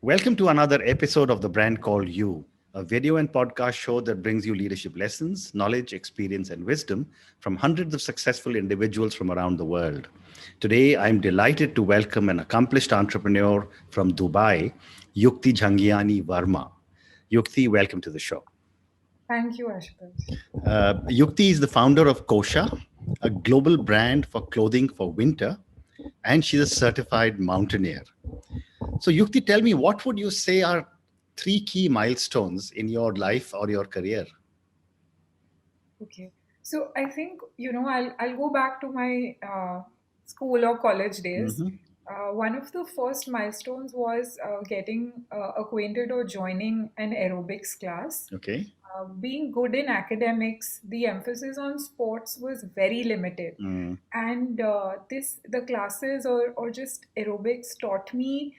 Welcome to another episode of The Brand Called You, a video and podcast show that brings you leadership lessons, knowledge, experience, and wisdom from hundreds of successful individuals from around the world. Today, I'm delighted to welcome an accomplished entrepreneur from Dubai, Yuktie Jhangiani Verma. Yukti, welcome to the show. Thank you, Ashutosh. Yukti is the founder of Kosha, a global brand for clothing for winter, and she's a certified mountaineer. So, Yukti, tell me, what would you say are three key milestones in your life or your career? Okay. So I think, I'll go back to my school or college days. Mhm. One of the first milestones was getting acquainted or joining an aerobics class. Okay. Being good in academics, the emphasis on sports was very limited. Mm. And the classes or just aerobics taught me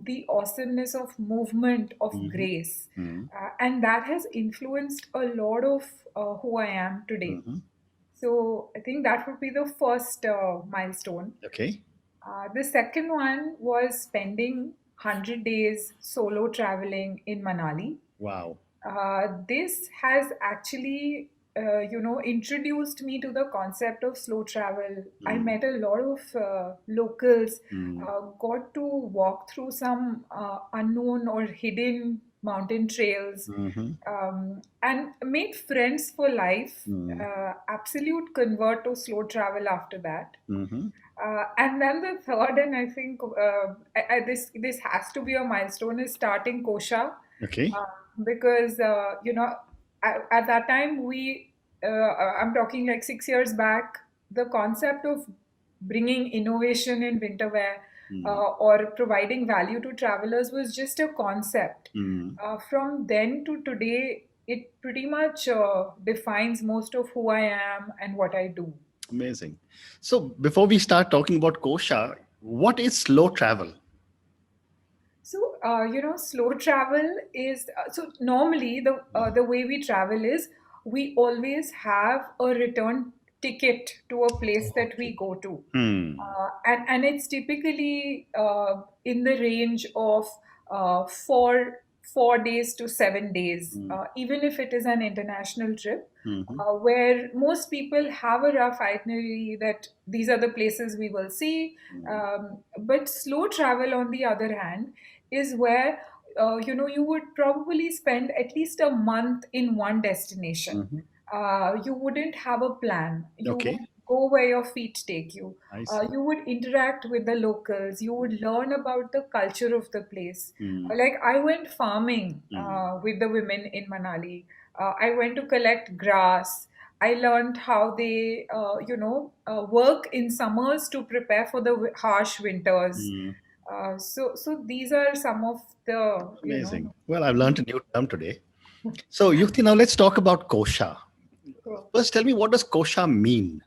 the awesomeness of movement, of Mhm. grace. Mm. And that has influenced a lot of who I am today. Mhm. So I think that would be the first milestone. Okay. The second one was spending 100 days solo traveling in Manali. Wow. This has actually, introduced me to the concept of slow travel. I Mm. met a lot of locals, Mm. got to walk through some unknown or hidden mountain trails, Mhm. and made friends for life. Mm. Absolute convert to slow travel after that. Mhm. And then the third, and I think this has to be a milestone, is starting Kosha, Okay. because at that time I'm talking like 6 years back, the concept of bringing innovation in winter wear Mm. or providing value to travelers was just a concept. Mm. From then to today, it pretty much defines most of who I am and what I do. Amazing. So, before we start talking about Kosha, what is slow travel? So, slow travel is so normally the way we travel is we always have a return ticket to a place that we Okay. go to, Hmm. and it's typically in the range of 4 days to 7 days, Mm. even if it is an international trip. Mhm. Where most people have a rough itinerary that these are the places we will see, Mm. but slow travel, on the other hand, is where you would probably spend at least a month in one destination. Mhm. You wouldn't have a plan. You Okay. would go where your feet take you. I see. You would interact with the locals. You would learn about the culture of the place. Mm. Like I went farming Mm. with the women in Manali. I went to collect grass. I learned how they, work in summers to prepare for the harsh winters. Mm. So these are some of the, Amazing. Well, I've learned a new term today. So, Yukti, now let's talk about Kosha. So, First, tell me, what does Kosha mean?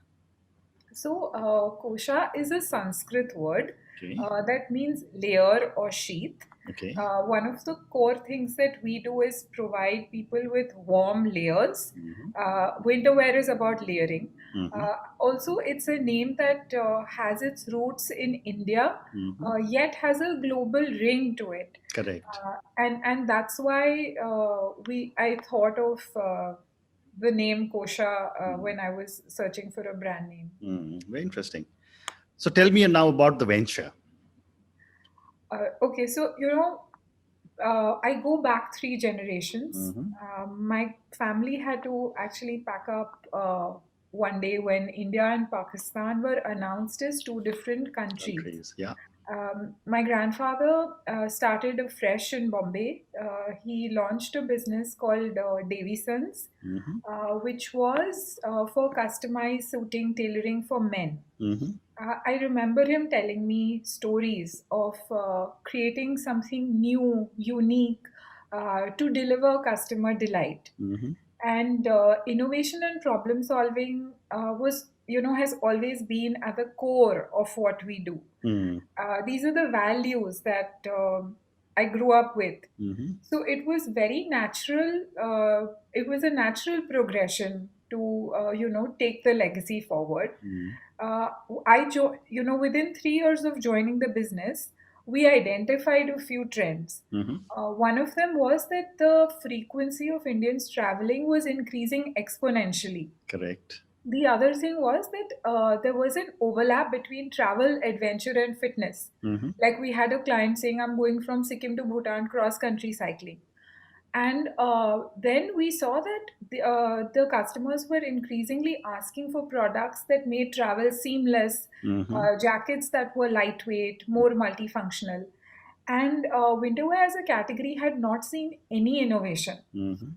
Kosha is a Sanskrit word Okay. that means layer or sheath. Okay. One of the core things that we do is provide people with warm layers. Mhm. Winter wear is about layering. Mhm. Also, it's a name that has its roots in India, Mhm. yet has a global ring to it. Correct. And that's why I thought of the name Kosha Mm. when I was searching for a brand name. Mm. Very interesting. So, tell me now about the venture. Okay, so I go back 3 generations. Mhm. My family had to actually pack up one day when India and Pakistan were announced as two different countries. Countries. Yeah. My grandfather started afresh in Bombay. He launched a business called Davison's, Mhm. which was for customized suiting tailoring for men. Mhm. I remember him telling me stories of creating something new, unique, to deliver customer delight. Mhm. And innovation and problem solving has always been at the core of what we do. Mm. These are the values that I grew up with. Mhm. So it was very natural. It was a natural progression to, take the legacy forward. Mm. Within 3 years of joining the business, we identified a few trends. Mm-hmm. One of them was that the frequency of Indians traveling was increasing exponentially. Correct. The other thing was that there was an overlap between travel, adventure, and fitness. Mm-hmm. Like we had a client saying, I'm going from Sikkim to Bhutan cross country cycling. And then we saw that the customers were increasingly asking for products that made travel seamless, Mm-hmm. jackets that were lightweight, more multifunctional. And winterwear as a category had not seen any innovation. Mm-hmm.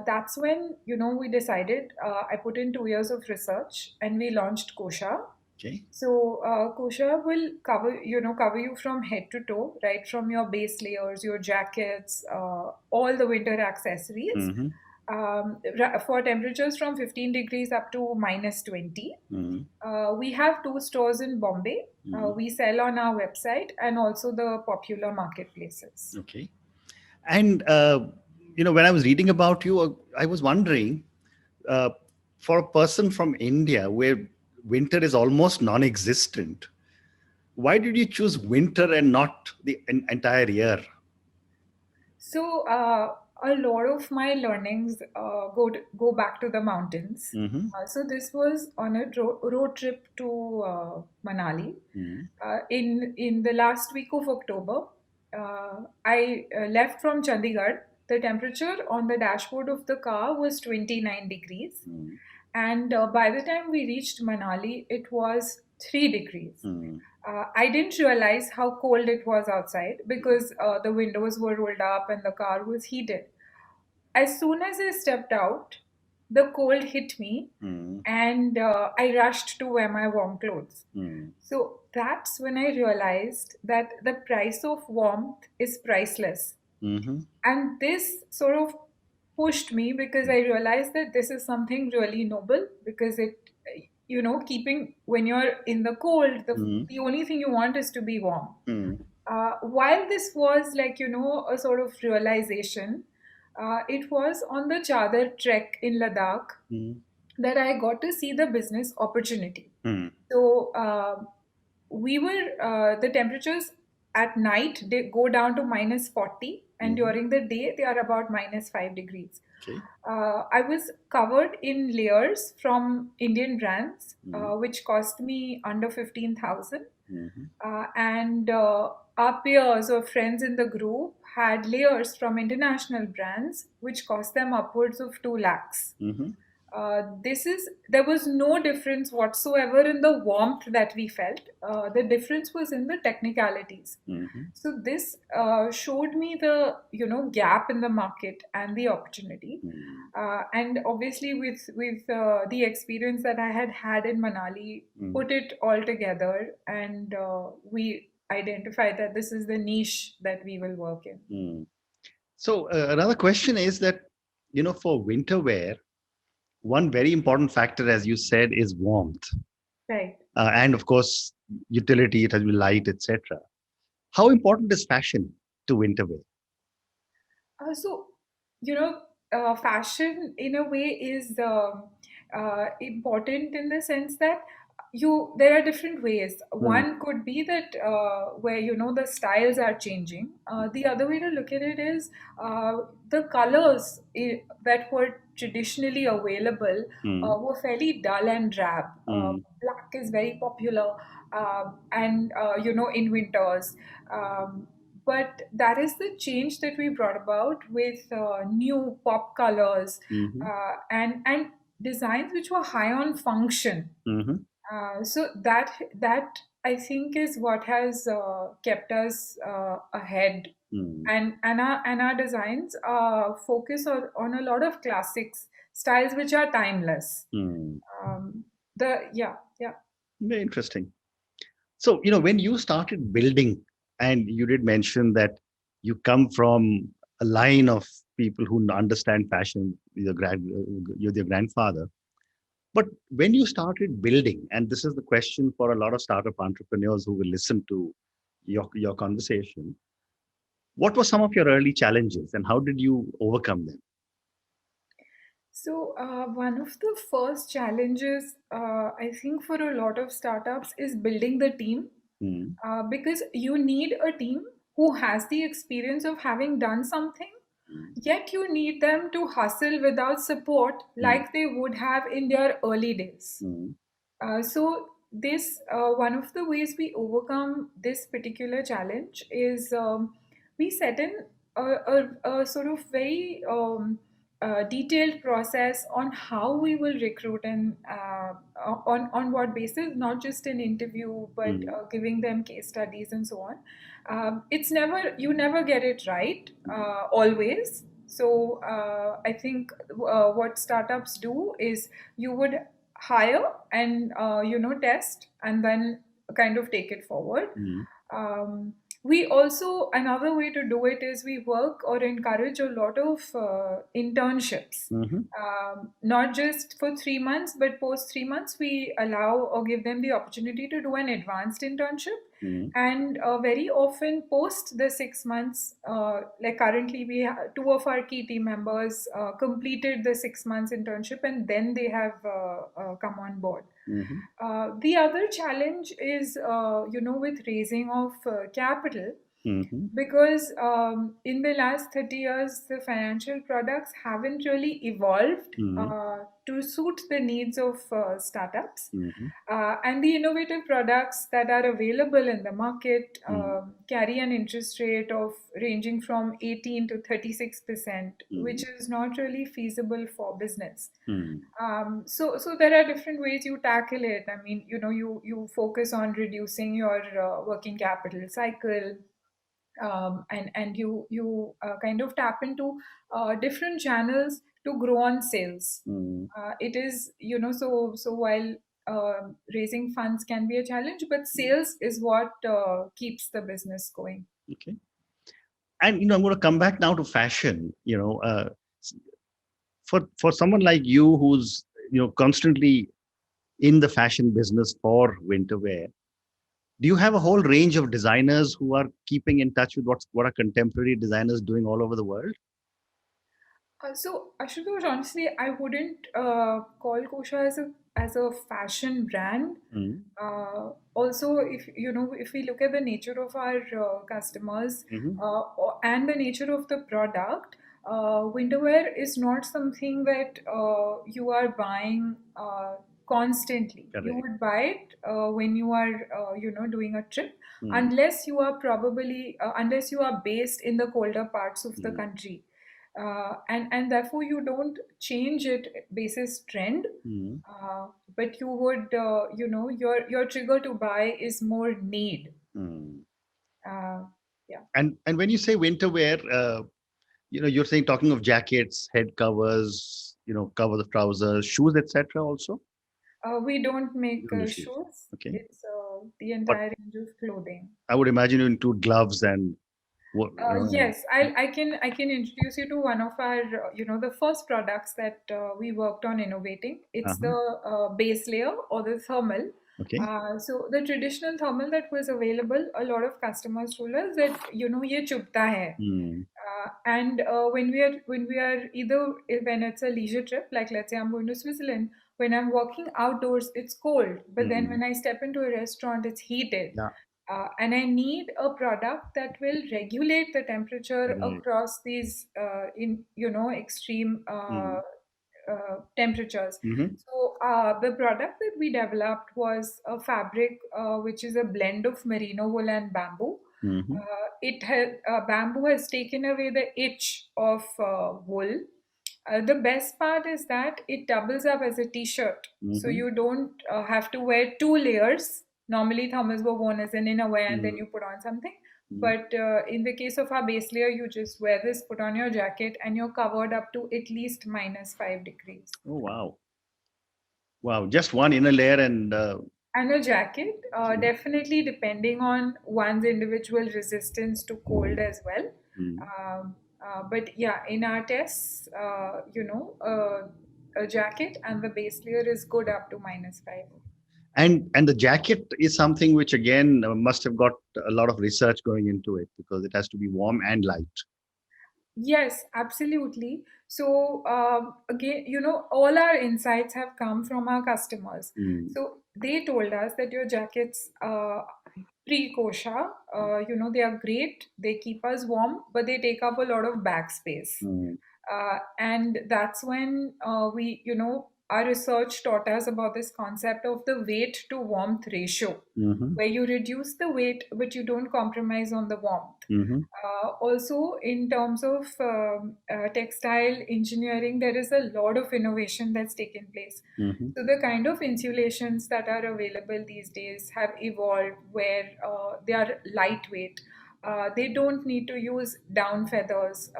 That's when we decided. I put in 2 years of research, and we launched Kosha. Okay. So Kosha will cover you from head to toe, right from your base layers, your jackets, all the winter accessories, Mm-hmm. for temperatures from 15 degrees up to minus 20. Mm-hmm. We have two stores in Bombay. Mm-hmm. We sell on our website and also the popular marketplaces. Okay. And when I was reading about you, I was wondering, uh, for a person from India where winter is almost non-existent, why did you choose winter and not the entire year? So a lot of my learnings go back to the mountains. Mm-hmm. So this was on a road trip to Manali. Mm-hmm. In the last week of October, I left from Chandigarh. The temperature on the dashboard of the car was 29 degrees, and by the time we reached Manali, it was 3 degrees. Mm-hmm. I didn't realize how cold it was outside because the windows were rolled up and the car was heated. As soon as I stepped out, the cold hit me, Mm-hmm. and I rushed to wear my warm clothes. Mm-hmm. So that's when I realized that the price of warmth is priceless. Mm-hmm. And this sort of pushed me because I realized that this is something really noble, because keeping when you're in the cold, the only thing you want is to be warm. Mm-hmm. While this was like, a sort of realization, it was on the Chadar trek in Ladakh Mm-hmm. that I got to see the business opportunity. Mm-hmm. So the temperatures at night they go down to minus 40, and Mm-hmm. during the day they are about minus 5 degrees. Okay. I was covered in layers from Indian brands, Mm-hmm. which cost me under 15,000. Mm-hmm. And our peers or friends in the group had layers from international brands, which cost them upwards of 2 lakhs. Mm-hmm. There was no difference whatsoever in the warmth that we felt. The difference was in the technicalities. Mm-hmm. So this showed me the gap in the market and the opportunity. And obviously with the experience that I had had in Manali, put it all together, and we identified that this is the niche that we will work in. Mm. So another question is that, for winter wear, one very important factor, as you said, is warmth. Right. And of course, utility, it has to be light, etc. How important is fashion to winter wear? So, fashion in a way is important in the sense that there are different ways. Mm. One could be that where the styles are changing. The other way to look at it is the colors that were traditionally available Mm. were fairly dull and drab. Mm. Black is very popular, and in winters. But that is the change that we brought about with new pop colors, Mm-hmm. and designs which were high on function. Mm-hmm. So that I think is what has kept us ahead, Mm. and our designs focus on a lot of classics styles which are timeless. Mm. Um, the yeah yeah. Very interesting. So, when you started building, and you did mention that you come from a line of people who understand fashion, you're their grandfather. But when you started building, and this is the question for a lot of startup entrepreneurs who will listen to your conversation, what were some of your early challenges and how did you overcome them? So, one of the first challenges, I think, for a lot of startups is building the team. Mm, because you need a team who has the experience of having done something, mm, yet you need them to hustle without support mm, like they would have in their early days. mm, So this one of the ways we overcome this particular challenge is we set in a sort of very detailed process on how we will recruit and on what basis, not just an interview, but mm, giving them case studies and so on. It's never, you never get it right always. So I think what startups do is you would hire and test and then kind of take it forward. mm, We also, another way to do it is we work or encourage a lot of internships, mhm, not just for 3 months, but post 3 months we allow or give them the opportunity to do an advanced internship. mm, And very often post the 6 months, like currently two of our key team members completed the 6 months internship and then they have come on board. mhm, The other challenge is, with raising of capital, mhm, because in the last 30 years, the financial products haven't really evolved mhm, to suit the needs of startups. mhm, And the innovative products that are available in the market mm, carry an interest rate of ranging from 18 to 36%, which mm, is not really feasible for business. mm, So there are different ways you tackle it. I mean, you focus on reducing your working capital cycle, and you kind of tap into different channels to grow on sales. mm. It is, so while raising funds can be a challenge, but sales is what keeps the business going. Okay. And I'm going to come back now to fashion. For someone like you who's constantly in the fashion business for winter wear, do you have a whole range of designers who are keeping in touch with what are contemporary designers doing all over the world? So Ashutosh, honestly, I wouldn't call Kosha as a fashion brand. Mm, Also, if we look at the nature of our customers mhm. and the nature of the product, winter wear is not something that you are buying constantly. You Correct. would buy it when you are, doing a trip, Mm, unless you are probably unless you are based in the colder parts of the mm, country, and therefore you don't change it basis trend, mm, but you would, your trigger to buy is more need. mm. uh, yeah. And when you say winter wear, you're saying talking of jackets, head covers, cover the trousers, shoes, etc. Also, We don't you make don't do shoes. shoes. Okay, It's the but entire range of clothing. I would imagine you include gloves and what and Yes, I can introduce you to one of our, the first products that we worked on innovating. It's uh-huh. the base layer or the thermal. Okay. So the traditional thermal that was available, a lot of customers told us that, ye chubta hai. Mm, And when we are either when it's a leisure trip, like let's say I'm going to Switzerland, when I'm walking outdoors, it's cold, but then mm, when I step into a restaurant, it's heated. yeah. And I need a product that will regulate the temperature Right. across these in extreme Mm, temperatures. mm-hmm, So the product that we developed was a fabric which is a blend of merino wool and bamboo. mm-hmm, Bamboo has taken away the itch of wool. The best part is that it doubles up as a t-shirt, so mm-hmm, you don't have to wear two layers. Normally, thermals were worn as an innerwear and then mm-hmm, you put on something. mm. But in the case of our base layer, you just wear this, put on your jacket, and you're covered up to at least -5 degrees. Oh wow, wow! Just one inner layer and And a jacket, mm, definitely depending on one's individual resistance to cold as well. mm. But yeah, in our tests, a jacket and the base layer is good up to -5. And the jacket is something which again must have got a lot of research going into it because it has to be warm and light. Yes, absolutely. So, again, all our insights have come from our customers. Mm, So, they told us that your jackets Pre-Kosha, they are great. They keep us warm, but they take up a lot of backspace. Mm. And that's when our research taught us about this concept of the weight to warmth ratio, Mm-hmm. where you reduce the weight, but you don't compromise on the warmth. Mm-hmm. Also, in terms of textile engineering, there is a lot of innovation that's taken place. Mm-hmm. So, the kind of insulations that are available these days have evolved where they are lightweight. They don't need to use down feathers,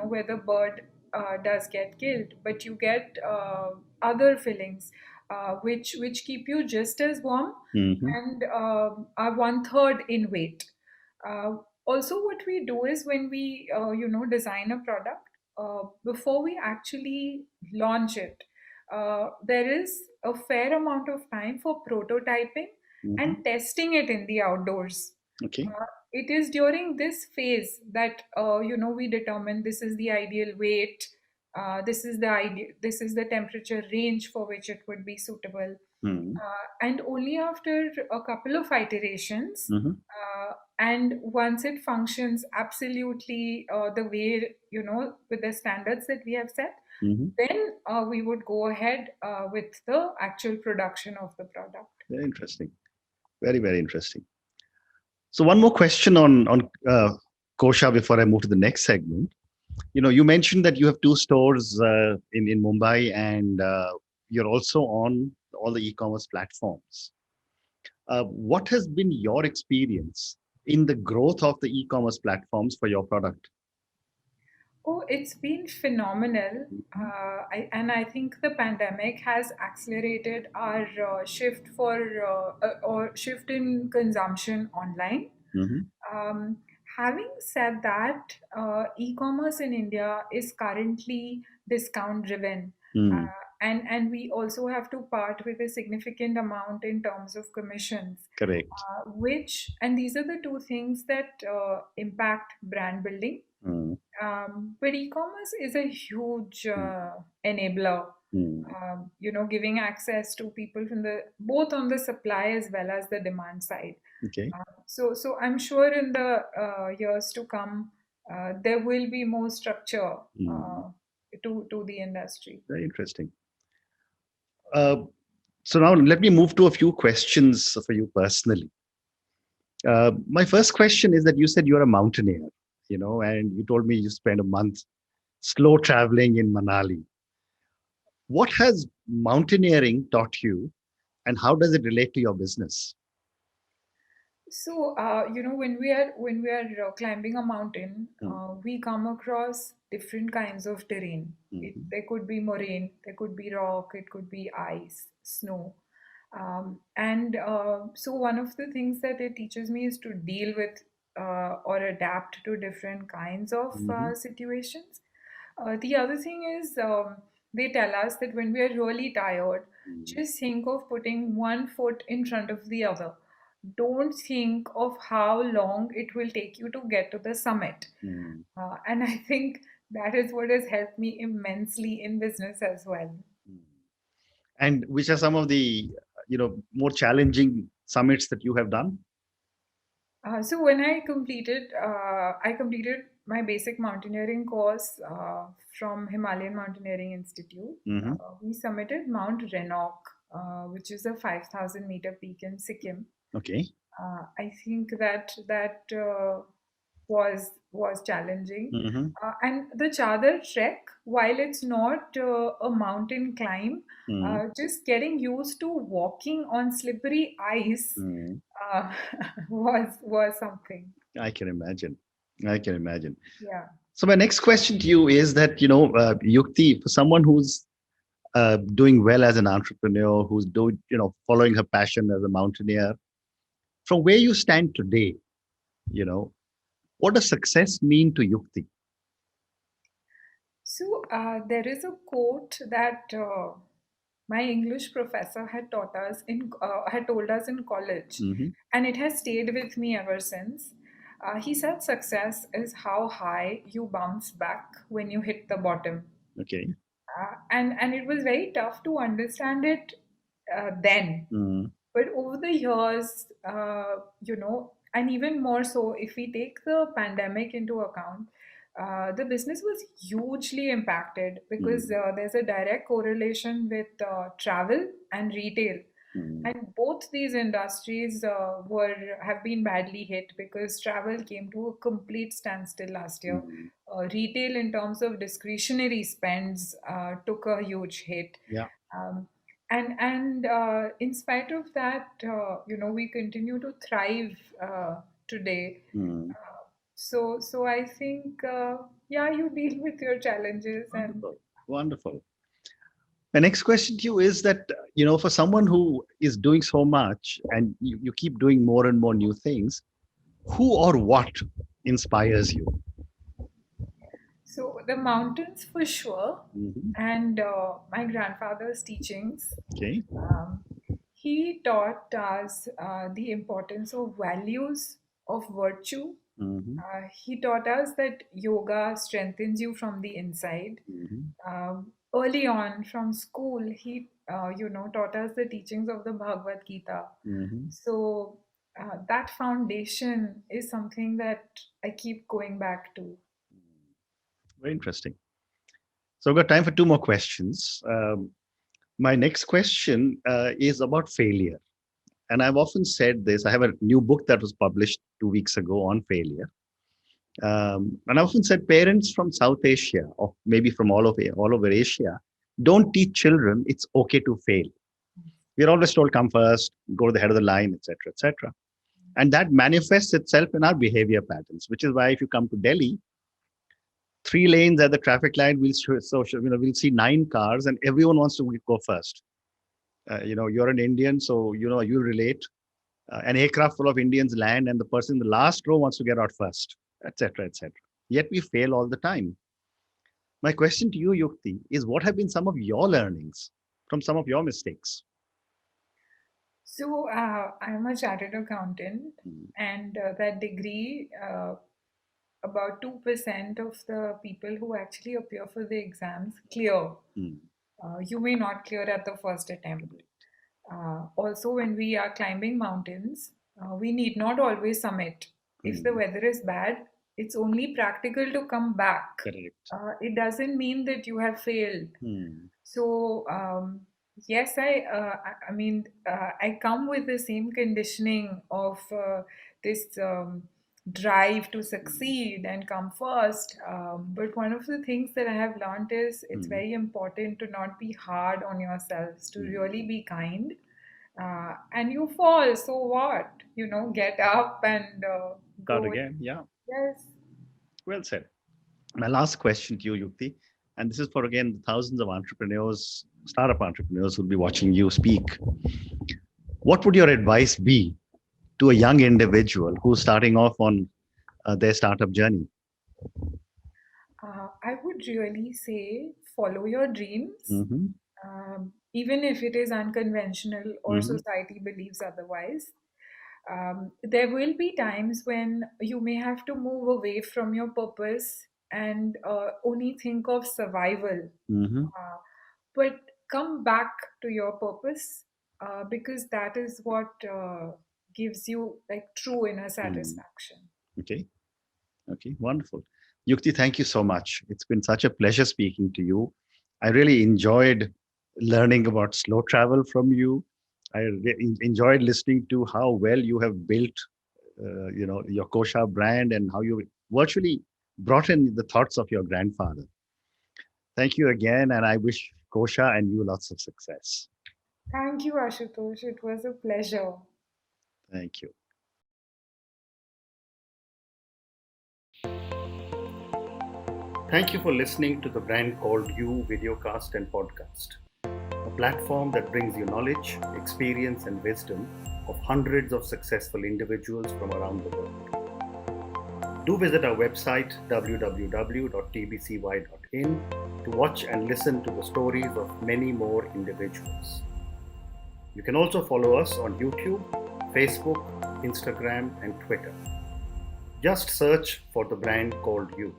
where the bird does get killed, but you get other fillings which keep you just as warm Mm-hmm. and are one third in weight. Uh, Also, what we do is when we design a product, before we actually launch it, there is a fair amount of time for prototyping Mm-hmm. and testing it in the outdoors. Okay. It is during this phase that we determine this is the ideal weight, this is the temperature range for which it would be suitable, Mm-hmm. and only after a couple of iterations, Mm-hmm. and once it functions absolutely the way, with the standards that we have set, Mm-hmm. then we would go ahead with the actual production of the product. Very interesting. Very, very interesting. So one more question on Kosha before I move to the next segment. You mentioned that you have two stores in Mumbai, and you're also on all the e-commerce platforms. What has been your experience in the growth of the e-commerce platforms for your product? Oh, it's been phenomenal. Mm-hmm. And I think the pandemic has accelerated our shift in consumption online. Mm-hmm. Um, Having said that, e-commerce in India is currently discount driven. Mm. And we also have to part with a significant amount in terms of commissions, Correct. which, and these are the two things that impact brand building. Mm. But e-commerce is a huge Mm. enabler, Mm. giving access to people from the both on the supply as well as the demand side. Okay. So I'm sure in the years to come, there will be more structure Mm. to the industry. Very interesting. Uh, so now let me move to a few questions for you personally. My first question is that you said you're a mountaineer, and you told me you spent a month slow traveling in Manali. What has mountaineering taught you, and how does it relate to your business? So, when we are climbing a mountain, Mm. we come across different kinds of terrain. Mhm. There could be moraine, there could be rock, it could be ice, snow. And so, one of the things that it teaches me is to deal with or adapt to different kinds of Mhm. situations. The other thing is, they tell us that when we are really tired, Mm. just think of putting one foot in front of the other. Don't think of how long it will take you to get to the summit. Mm. And I think that is what has helped me immensely in business as well. Mm. And which are some of the more challenging summits that you have done? So when I completed my basic mountaineering course from Himalayan Mountaineering Institute. Hmm. We submitted Mount Renok, which is a 5,000-meter peak in Sikkim. Okay. I think that was challenging, Hmm. and the Chadar trek, while it's not a mountain climb, Mm. just getting used to walking on slippery ice Mm. uh, was something. I can imagine. I can imagine. Yeah. So my next question to you is that, Yukti, for someone who's doing well as an entrepreneur, who's doing, following her passion as a mountaineer, from where you stand today, you know, what does success mean to Yukti? So there is a quote that my English professor had told us in college, Hmm. and it has stayed with me ever since. He said, "Success is how high you bounce back when you hit the bottom," Okay. and it was very tough to understand it then. Mm. But over the years, and even more so, if we take the pandemic into account, the business was hugely impacted because Mm, there's a direct correlation with travel and retail. mm, And both these industries were have been badly hit because travel came to a complete standstill last year. mm. Retail, in terms of discretionary spends, took a huge hit. Yeah. Um, and in spite of that, we continue to thrive today. Mm. So I think, yeah, you deal with your challenges and. Wonderful. Wonderful. My next question to you is that, for someone who is doing so much and you keep doing more and more new things, who or what inspires you? So the mountains for sure, Hmm. and my grandfather's teachings. Okay. Um, he taught us the importance of values of virtue. Hmm. He taught us that yoga strengthens you from the inside. Hmm. Early on from school, he taught us the teachings of the Bhagavad Gita. Hmm. So that foundation is something that I keep going back to. Very interesting. So I've got time for two more questions. My next question is about failure. And I've often said this. I have a new book that was published 2 weeks ago on failure. And I often said parents from South Asia, or maybe from all over Asia, don't teach children it's okay to fail. We're always told come first, go to the head of the line, etc., etc. And that manifests itself in our behavior patterns, which is why if you come to Delhi, 3 lanes at the traffic light, we'll see 9 cars, and everyone wants to go first. You're an Indian, so you'll relate. An aircraft full of Indians land, and the person in the last row wants to get out first, etc., etc. Yet we fail all the time. My question to you, Yukti, is what have been some of your learnings from some of your mistakes? So I'm a chartered accountant, Mm, and that degree, about 2% of the people who actually appear for the exams clear. mm, You may not clear at the first attempt. Also, when we are climbing mountains, we need not always summit. If the mm. weather is bad, it's only practical to come back. Correct. It doesn't mean that you have failed. Mm, So yes, I come with the same conditioning of this drive to mm, succeed and come first. But one of the things that I have learned is it's mm, very important to not be hard on yourselves, to mm. really be kind. And you fall, so what? Get up and Start go. again. Yeah. Yes. Well said. My last question to you, Yukti, and this is for again the thousands of entrepreneurs, startup entrepreneurs who'll be watching you speak. What would your advice be to a young individual who's starting off on their startup journey? I would really say follow your dreams, Mm-hmm. even if it is unconventional or Mm-hmm. society believes otherwise. There will be times when you may have to move away from your purpose and only think of survival. Mm-hmm. Uh, but come back to your purpose because that is what gives you like true inner Mm. satisfaction. Okay. Okay. Wonderful. Yukti, thank you so much. It's been such a pleasure speaking to you. I really enjoyed learning about slow travel from you. Enjoyed listening to how well you have built, your Kosha brand and how you virtually brought in the thoughts of your grandfather. Thank you again, and I wish Kosha and you lots of success. Thank you, Ashutosh. It was a pleasure. Thank you. Thank you for listening to the brand called You Videocast and Podcast, a platform that brings you knowledge, experience, and wisdom of hundreds of successful individuals from around the world. Do visit our website www.tbcy.in to watch and listen to the stories of many more individuals. You can also follow us on YouTube, Facebook, Instagram, and Twitter. Just search for the brand called You.